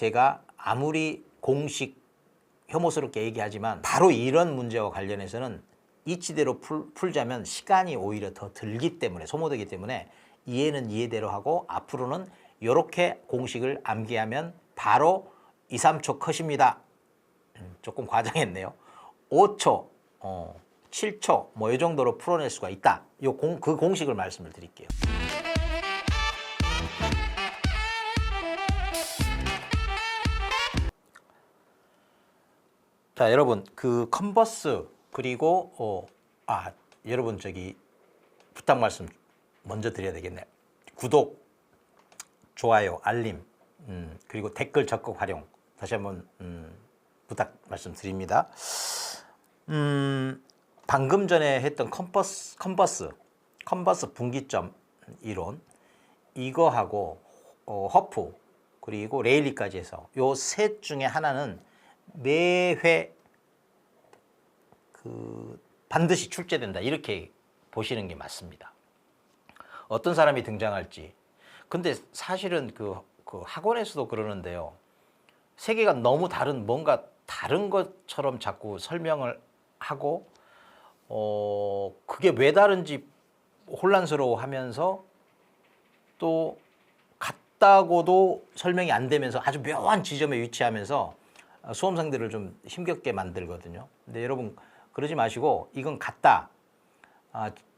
제가 아무리 공식 혐오스럽게 얘기하지만 바로 이런 문제와 관련해서는 이치대로 풀자면 시간이 오히려 더 들기 때문에 소모되기 때문에 이해는 이해대로 하고 앞으로는 이렇게 공식을 암기하면 바로 2, 3초 컷입니다. 조금 과장했네요. 5초, 7초 뭐 이 정도로 풀어낼 수가 있다. 그 공식을 말씀을 드릴게요. 자, 여러분 그 컨버스 그리고 여러분 저기 부탁 말씀 먼저 드려야 되겠네. 구독, 좋아요, 알림, 그리고 댓글 적극 활용 다시 한번 부탁 말씀드립니다. 방금 전에 했던 컨버스 분기점 이론 이거하고 허프 그리고 레일리까지 해서 요 셋 중에 하나는 매회 반드시 출제된다 이렇게 보시는 게 맞습니다. 어떤 사람이 등장할지. 근데 사실은 그 학원에서도 그러는데요. 세계가 너무 다른 뭔가 다른 것처럼 자꾸 설명을 하고 그게 왜 다른지 혼란스러워하면서 또 같다고도 설명이 안 되면서 아주 묘한 지점에 위치하면서 수험생들을 좀 힘겹게 만들거든요. 근데 여러분 그러지 마시고 이건 같다.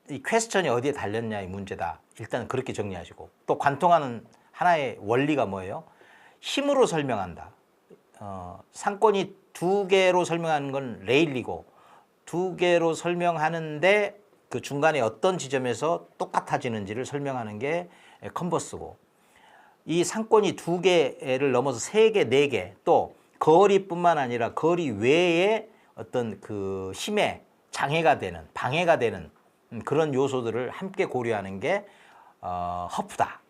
이 퀘스천이 어디에 달렸냐의 문제다. 일단 그렇게 정리하시고 또 관통하는 하나의 원리가 뭐예요? 힘으로 설명한다. 상권이 두 개로 설명하는 건 레일리고 두 개로 설명하는데 그 중간에 어떤 지점에서 똑같아지는지를 설명하는 게 컨버스고 이 상권이 두 개를 넘어서 세 개, 네 개 또 거리뿐만 아니라 거리 외에 어떤 그 힘에 장애가 되는 방해가 되는 그런 요소들을 함께 고려하는 게 허프다.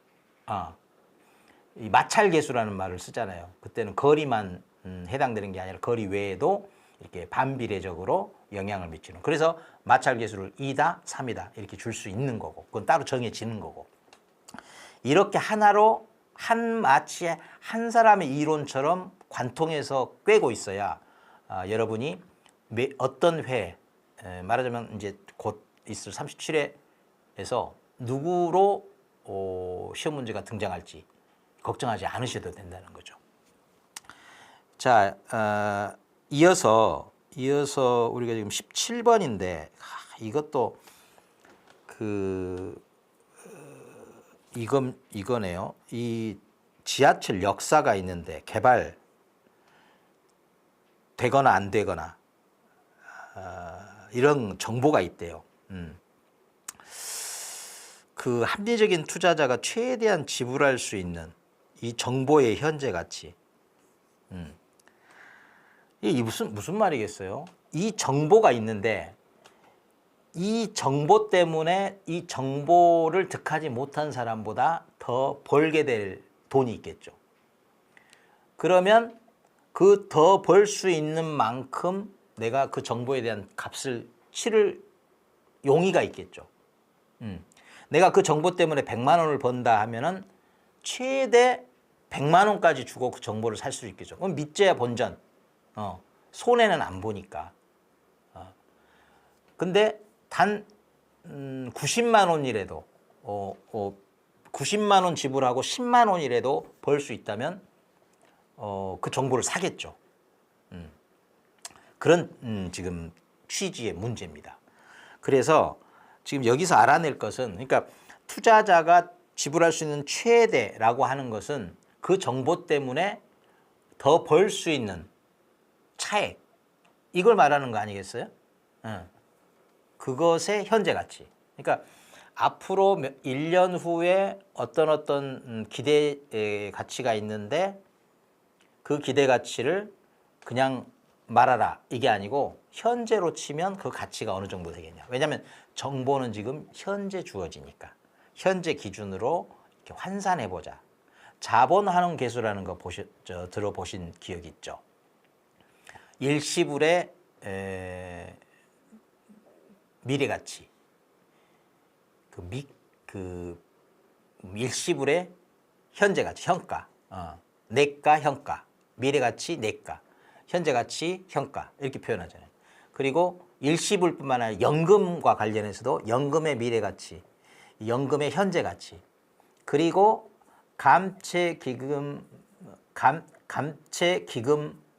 이 마찰계수라는 말을 쓰잖아요. 그때는 거리만 해당되는 게 아니라 거리 외에도 이렇게 반비례적으로 영향을 미치는. 그래서 마찰계수를 2다, 3이다 이렇게 줄 수 있는 거고 그건 따로 정해지는 거고 이렇게 하나로 마치 한 사람의 이론처럼 관통해서 꿰고 있어야 여러분이 어떤 회 말하자면 이제 곧 있을 37회에서 누구로 시험 문제가 등장할지 걱정하지 않으셔도 된다는 거죠. 자, 이어서 우리가 지금 17번인데 이것도 이거네요. 이 지하철 역사가 있는데 개발 되거나 안 되거나 이런 정보가 있대요. 그 합리적인 투자자가 최대한 지불할 수 있는 이 정보의 현재 가치. 이게 무슨 말이겠어요? 이 정보가 있는데 이 정보 때문에 이 정보를 득하지 못한 사람보다 더 벌게 될 돈이 있겠죠. 그러면 그 더 벌 수 있는 만큼 내가 그 정보에 대한 값을 치를 용의가 있겠죠. 내가 그 정보 때문에 100만 원을 번다 하면은 최대 100만 원까지 주고 그 정보를 살 수 있겠죠. 그럼 믿져야 본전. 손해는 안 보니까. 근데 단 90만 원이라도 90만 원 지불하고 10만 원이라도 벌 수 있다면 그 정보를 사겠죠. 그런 지금 취지의 문제입니다. 그래서 지금 여기서 알아낼 것은 그러니까 투자자가 지불할 수 있는 최대라고 하는 것은 그 정보 때문에 더 벌 수 있는 차액 이걸 말하는 거 아니겠어요? 그것의 현재 가치. 그러니까 앞으로 1년 후에 어떤 기대 가치가 있는데 그 기대 가치를 그냥 말하라 이게 아니고 현재로 치면 그 가치가 어느 정도 되겠냐. 왜냐하면 정보는 지금 현재 주어지니까 현재 기준으로 이렇게 환산해보자. 자본환원 계수라는 거 들어보신 기억이 있죠. 일시불의 미래가치. 그 일시불의 현재가치, 현가. 내가, 현가, 미래가치, 내가, 현재가치, 현가 이렇게 표현하잖아요. 그리고 일시불뿐만 아니라 연금과 관련해서도 연금의 미래가치, 연금의 현재가치, 그리고 감채기금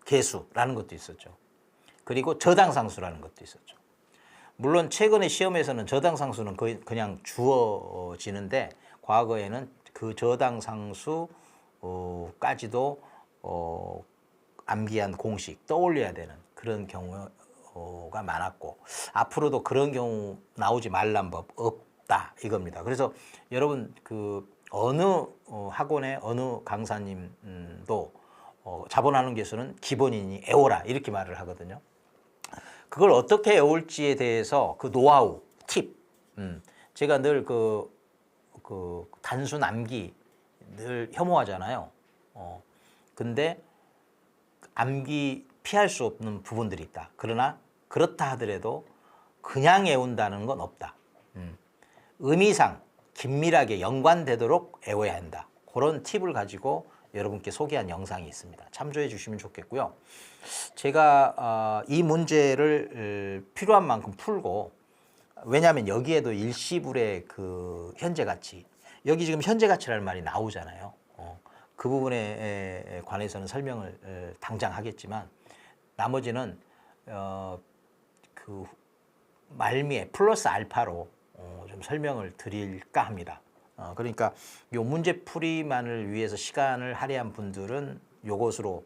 계수라는 것도 있었죠. 그리고 저당상수라는 것도 있었죠. 물론 최근에 시험에서는 저당상수는 거의 그냥 주어지는데 과거에는 그 저당상수까지도 암기한 공식 떠올려야 되는 그런 경우가 많았고 앞으로도 그런 경우 나오지 말란 법 없다 이겁니다. 그래서 여러분 그 어느 학원의 어느 강사님도 자본환원계수는 기본이니 애워라 이렇게 말을 하거든요. 그걸 어떻게 외울지에 대해서 그 노하우, 팁, 제가 늘 그 단순 암기 늘 혐오하잖아요. 근데 암기 피할 수 없는 부분들이 있다. 그러나 그렇다 하더라도 그냥 외운다는 건 없다. 의미상 긴밀하게 연관되도록 외워야 한다. 그런 팁을 가지고 여러분께 소개한 영상이 있습니다. 참조해 주시면 좋겠고요. 제가 이 문제를 필요한 만큼 풀고 왜냐하면 여기에도 일시불의 그 현재가치 여기 지금 현재가치라는 말이 나오잖아요. 그 부분에 관해서는 설명을 당장 하겠지만 나머지는 그 말미에 플러스 알파로 좀 설명을 드릴까 합니다. 그러니까 요 문제풀이만을 위해서 시간을 할애한 분들은 요것으로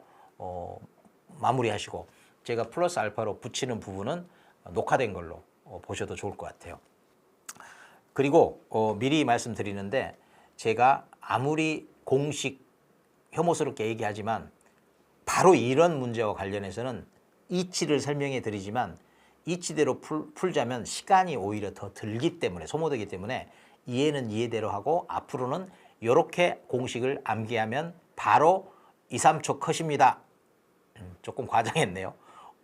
마무리하시고 제가 플러스 알파로 붙이는 부분은 녹화된 걸로 보셔도 좋을 것 같아요. 그리고 미리 말씀드리는데 제가 아무리 공식 혐오스럽게 얘기하지만 바로 이런 문제와 관련해서는 이치를 설명해 드리지만 이치대로 풀자면 시간이 오히려 더 들기 때문에 소모되기 때문에 이해는 이해대로 하고 앞으로는 이렇게 공식을 암기하면 바로 2, 3초 컷입니다. 조금 과장했네요.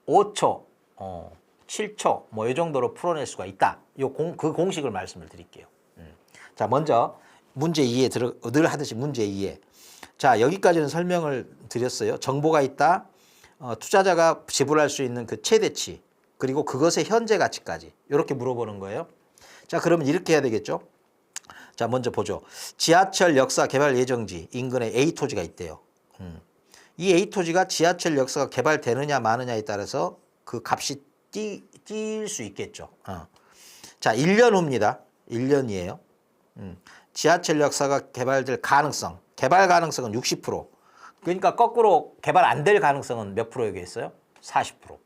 5초, 7초 뭐 이 정도로 풀어낼 수가 있다. 그 공식을 말씀을 드릴게요. 자, 먼저 문제 2에 늘 하듯이 문제 2에 자, 여기까지는 설명을 드렸어요. 정보가 있다. 투자자가 지불할 수 있는 그 최대치 그리고 그것의 현재 가치까지 이렇게 물어보는 거예요. 자, 그러면 이렇게 해야 되겠죠. 자, 먼저 보죠. 지하철 역사 개발 예정지 인근에 A 토지가 있대요. 이 A 토지가 지하철 역사가 개발되느냐 마느냐에 따라서 그 값이 뛸 수 있겠죠. 자, 1년 후입니다. 1년이에요. 지하철 역사가 개발될 가능성, 개발 가능성은 60%. 그러니까 거꾸로 개발 안 될 가능성은 몇 프로 얘기했어요? 40%.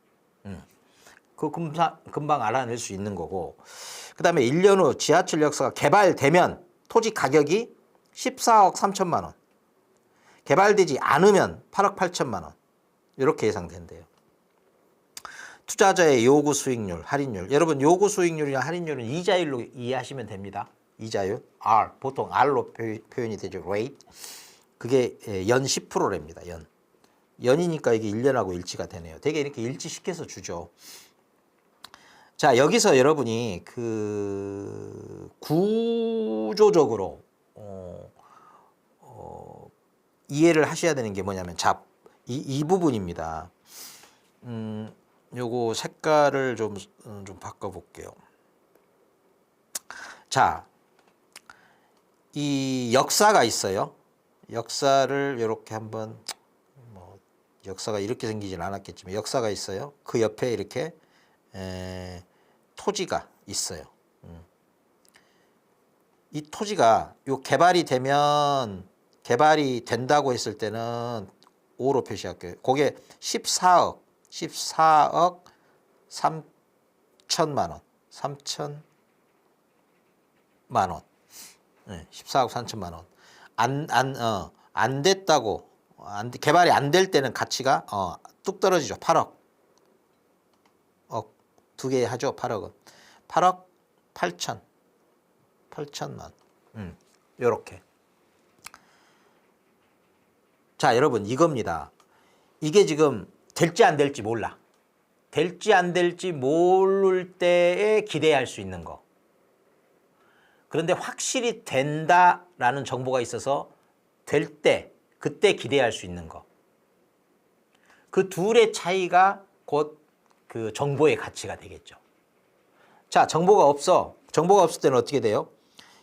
그 금방 알아낼 수 있는 거고. 그 다음에 1년 후 지하철 역사가 개발되면 토지 가격이 14억 3천만 원. 개발되지 않으면 8억 8천만 원. 이렇게 예상된대요. 투자자의 요구 수익률, 할인율. 여러분 요구 수익률이나 할인율은 이자율로 이해하시면 됩니다. 이자율, R. 보통 R로 표현이 되죠. rate. 그게 연 10%랍니다. 연이니까 이게 1년하고 일치가 되네요. 되게 이렇게 일치시켜서 주죠. 자, 여기서 여러분이 그 구조적으로 이해를 하셔야 되는 게 뭐냐면 이 부분입니다. 요거 색깔을 좀 바꿔볼게요. 자, 이 역사가 있어요. 역사를 이렇게 한번 역사가 이렇게 생기진 않았겠지만 역사가 있어요. 그 옆에 이렇게 토지가 있어요. 이 토지가 요 개발이 된다고 했을 때는 5로 표시할게요. 그게 14억 3천만 원. 3천만 원. 네, 14억 3천만 원. 안 됐다고 개발이 안 될 때는 가치가 뚝 떨어지죠. 8억. 두 개 하죠. 8억은. 8억 8천만. 요렇게. 자, 여러분 이겁니다. 이게 지금 될지 안 될지 몰라. 될지 안 될지 모를 때에 기대할 수 있는 거. 그런데 확실히 된다라는 정보가 있어서 될 때 그때 기대할 수 있는 거. 그 둘의 차이가 곧 그 정보의 가치가 되겠죠. 자, 정보가 없어. 정보가 없을 때는 어떻게 돼요?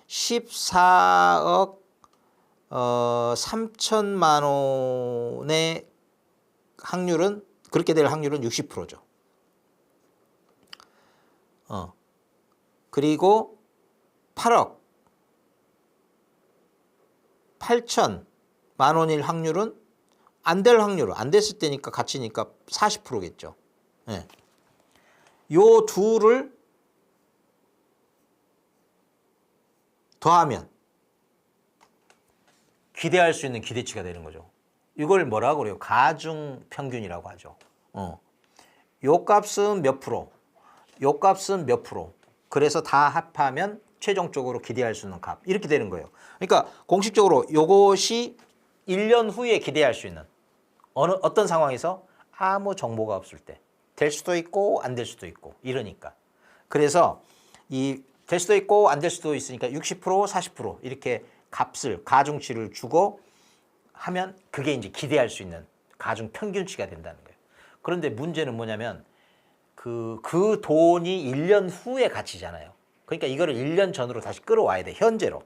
14억 3천만 원의 확률은, 그렇게 될 확률은 60%죠. 그리고 8억 8천만 원일 확률은 안 될 확률, 안 됐을 때니까 가치니까 40%겠죠. 예. 요 둘을 더하면 기대할 수 있는 기대치가 되는 거죠. 이걸 뭐라고 그래요? 가중 평균이라고 하죠. 요 값은 몇 프로, 요 값은 몇 프로. 그래서 다 합하면 최종적으로 기대할 수 있는 값. 이렇게 되는 거예요. 그러니까 공식적으로 요것이 1년 후에 기대할 수 있는 어떤 상황에서 아무 정보가 없을 때 될 수도 있고 안 될 수도 있고 이러니까. 그래서 이 될 수도 있고 안 될 수도 있으니까 60% 40% 이렇게 값을 가중치를 주고 하면 그게 이제 기대할 수 있는 가중 평균치가 된다는 거예요. 그런데 문제는 뭐냐면 그 돈이 1년 후의 가치잖아요. 그러니까 이거를 1년 전으로 다시 끌어와야 돼. 현재로.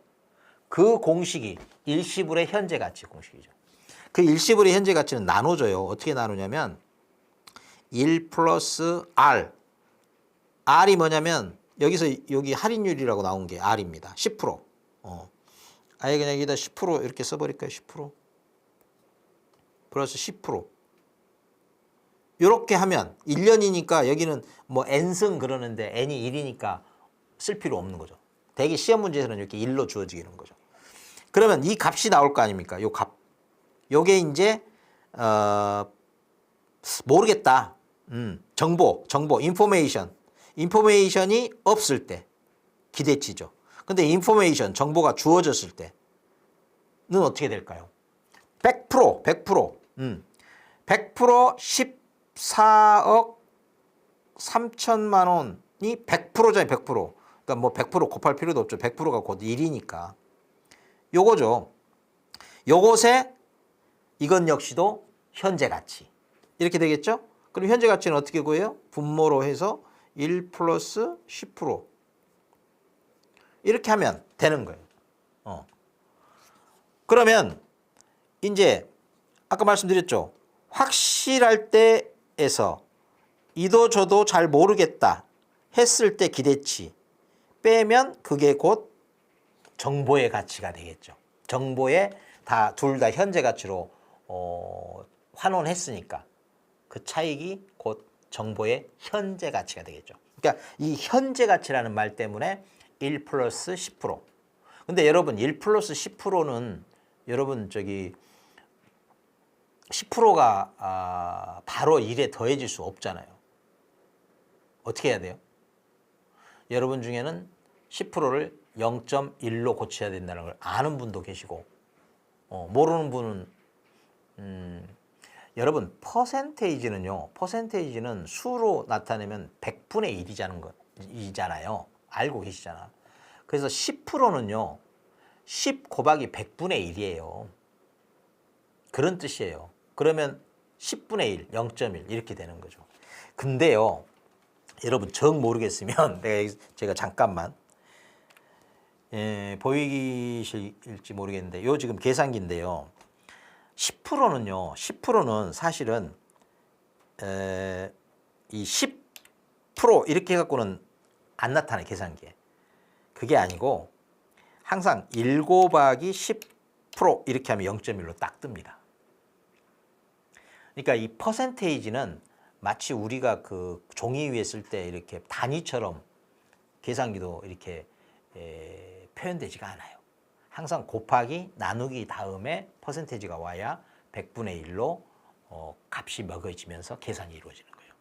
그 공식이 일시불의 현재 가치 공식이죠. 그 일시불의 현재 가치는 나눠줘요. 어떻게 나누냐면 1 플러스 R. R이 뭐냐면 여기서 여기 할인율이라고 나온 게 R입니다. 10%. 아예 그냥 여기다 10% 이렇게 써버릴까요? 10% 플러스 10%. 이렇게 하면 1년이니까 여기는 뭐 n승 그러는데 n이 1이니까 쓸 필요 없는 거죠. 대개 시험 문제에서는 이렇게 1로 주어지는 거죠. 그러면 이 값이 나올 거 아닙니까? 요 값. 요게 이제 모르겠다. 정보, 인포메이션이 없을 때 기대치죠. 근데 정보가 주어졌을 때는 어떻게 될까요? 100%, 14억 3천만 원이 100%잖아요, 100%. 그러니까 뭐 100% 곱할 필요도 없죠. 100%가 곧 1이니까. 요거죠. 요것에 이건 역시도 현재 가치. 이렇게 되겠죠? 그럼 현재 가치는 어떻게 구해요? 분모로 해서 1 플러스 10%. 이렇게 하면 되는 거예요. 그러면 이제 아까 말씀드렸죠. 확실할 때에서 이도 저도 잘 모르겠다 했을 때 기대치 빼면 그게 곧 정보의 가치가 되겠죠. 정보에 둘 다 현재 가치로 환원했으니까 그 차익이 곧 정보의 현재 가치가 되겠죠. 그러니까 이 현재 가치라는 말 때문에 1 플러스 10%. 근데 여러분 1 플러스 10%는 여러분 저기 10%가 바로 1에 더해질 수 없잖아요. 어떻게 해야 돼요? 여러분 중에는 10%를 0.1로 고쳐야 된다는 걸 아는 분도 계시고 모르는 분은 여러분 퍼센테이지는 수로 나타내면 100분의 1이잖아요. 알고 계시잖아. 그래서 10%는요. 10 곱하기 100분의 1이에요. 그런 뜻이에요. 그러면 10분의 1, 0.1 이렇게 되는 거죠. 근데요. 여러분 정 모르겠으면 제가 잠깐만 보이실지 모르겠는데 요 지금 계산기인데요. 10%는요. 10%는 사실은 이 10% 이렇게 해갖고는 안 나타나요. 계산기에. 그게 아니고 항상 1 곱하기 10% 이렇게 하면 0.1로 딱 뜹니다. 그러니까 이 퍼센테이지는 마치 우리가 그 종이 위에 쓸 때 이렇게 단위처럼 계산기도 이렇게 표현되지가 않아요. 항상 곱하기 나누기 다음에 퍼센테이지가 와야 100분의 1로 값이 먹어지면서 계산이 이루어지는 거예요.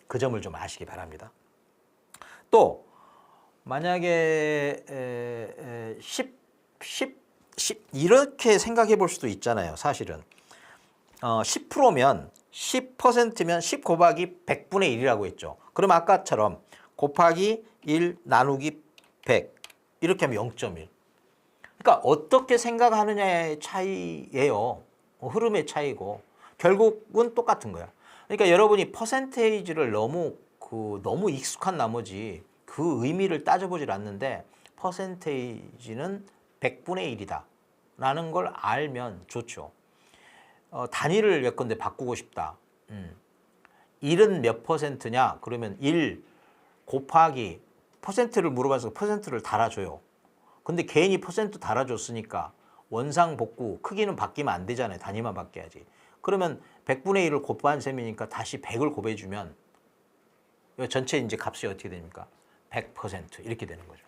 그 점을 좀 아시기 바랍니다. 또 만약에 10 이렇게 생각해 볼 수도 있잖아요. 사실은 10%면 10%면 10 곱하기 100분의 1이라고 했죠. 그럼 아까처럼 곱하기 1 나누기 100 이렇게 하면 0.1. 그러니까 어떻게 생각하느냐의 차이예요. 흐름의 차이고 결국은 똑같은 거야. 그러니까 여러분이 퍼센테이지를 너무 익숙한 나머지 그 의미를 따져보질 않는데 퍼센테이지는 100분의 1이다 라는 걸 알면 좋죠. 단위를 예컨대 바꾸고 싶다. 1은 몇 퍼센트냐? 그러면 1 곱하기 퍼센트를 물어봐서 퍼센트를 달아줘요. 근데 괜히 퍼센트 달아줬으니까 원상복구 크기는 바뀌면 안 되잖아요. 단위만 바뀌어야지. 그러면 100분의 1을 곱한 셈이니까 다시 100을 곱해주면 전체 이제 값이 어떻게 됩니까? 100% 이렇게 되는 거죠.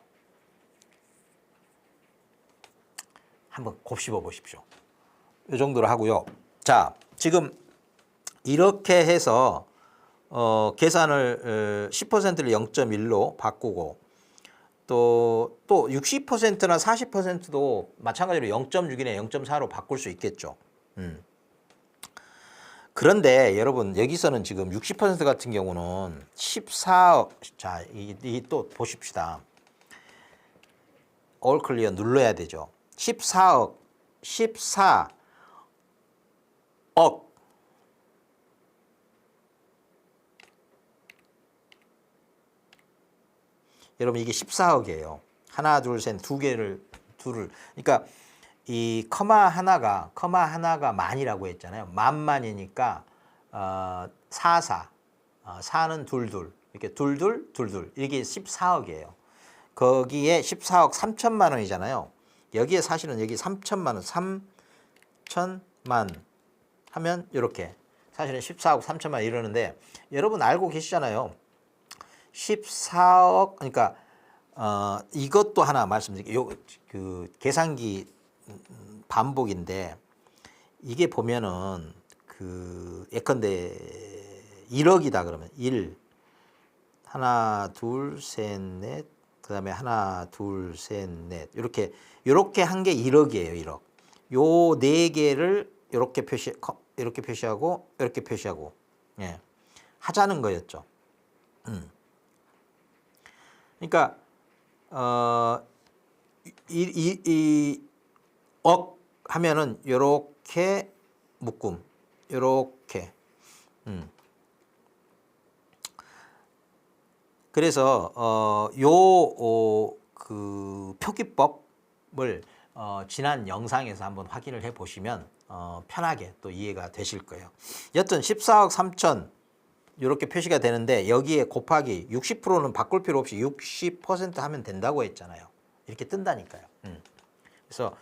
한번 곱씹어 보십시오. 이 정도로 하고요. 자, 지금 이렇게 해서 계산을 10%를 0.1로 바꾸고 또 60%나 40%도 마찬가지로 0.6이나 0.4로 바꿀 수 있겠죠. 그런데 여러분 여기서는 지금 60% 같은 경우는 14억 자, 이 또 보십시다. 올 클리어 눌러야 되죠. 14억 14억 여러분 이게 14억이에요. 하나, 둘, 셋, 둘을. 그러니까 이 커마 하나가 만이라고 했잖아요. 만이니까 4는 둘. 이렇게 둘. 이게 14억이에요. 거기에 14억 3천만 원이잖아요. 여기에 사실은 여기 3천만 원, 3천만 하면 이렇게 사실은 14억 3천만 이러는데 여러분 알고 계시잖아요. 14억 그러니까 이것도 하나 말씀드릴게요. 그 계산기 반복인데 이게 보면은 그 예컨대 1억이다 그러면 1 하나 둘 셋 넷 그다음에 하나 둘 셋 넷 이렇게 한 게 1억이에요. 1억. 요 네 개를 이렇게 표시하고 이렇게 표시하고 예. 하자는 거였죠. 그러니까 억 하면은 요렇게 묶음 요렇게 그래서 그 표기법을 지난 영상에서 한번 확인을 해 보시면 편하게 또 이해가 되실 거예요. 여튼 14억 3천 이렇게 표시가 되는데 여기에 곱하기 60%는 바꿀 필요 없이 60% 하면 된다고 했잖아요. 이렇게 뜬다니까요. 그래서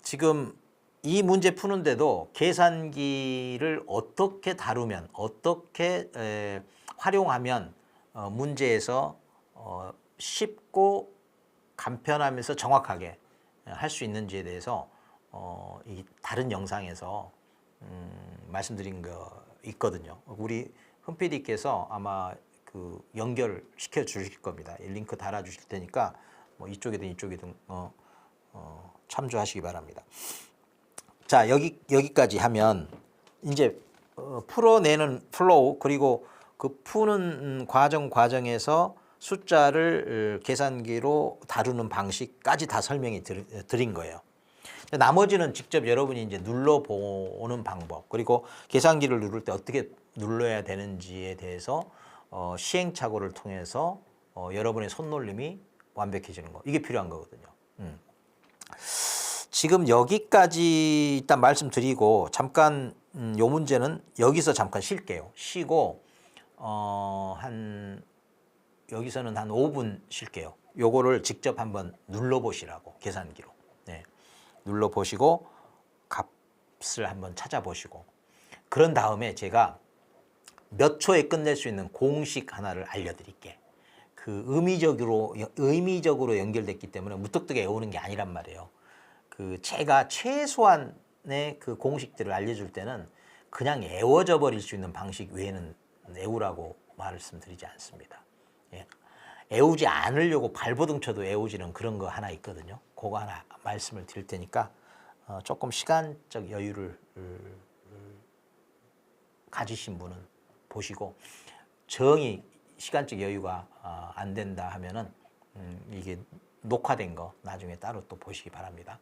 지금 이 문제 푸는데도 계산기를 어떻게 다루면 어떻게 활용하면 문제에서 쉽고 간편하면서 정확하게 할 수 있는지에 대해서 이 다른 영상에서 말씀드린 거 있거든요. 우리 흔 PD께서 아마 그 연결시켜 주실 겁니다. 링크 달아 주실 테니까 뭐 이쪽이든 참조하시기 바랍니다. 자, 여기까지 하면 이제 풀어내는 플로우 그리고 그 푸는 과정에서 숫자를 계산기로 다루는 방식까지 다 설명해 드린 거예요. 나머지는 직접 여러분이 이제 눌러보는 방법 그리고 계산기를 누를 때 어떻게 눌러야 되는지에 대해서 시행착오를 통해서 여러분의 손놀림이 완벽해지는 거 이게 필요한 거거든요. 지금 여기까지 일단 말씀드리고 잠깐 요 문제는 여기서 잠깐 쉴게요. 쉬고 여기서는 한 5분 쉴게요. 요거를 직접 한번 눌러보시라고 계산기로. 네. 눌러보시고 값을 한번 찾아보시고 그런 다음에 제가 몇 초에 끝낼 수 있는 공식 하나를 알려드릴게. 그 의미적으로 연결됐기 때문에 무턱대고 외우는 게 아니란 말이에요. 그 제가 최소한의 그 공식들을 알려줄 때는 그냥 외워져 버릴 수 있는 방식 외에는 외우라고 말씀드리지 않습니다. 예. 외우지 않으려고 발버둥 쳐도 외우지는 그런 거 하나 있거든요. 그거 하나 말씀을 드릴 테니까 조금 시간적 여유를 가지신 분은 보시고 정이 시간적 여유가 안 된다 하면은 이게 녹화된 거 나중에 따로 또 보시기 바랍니다.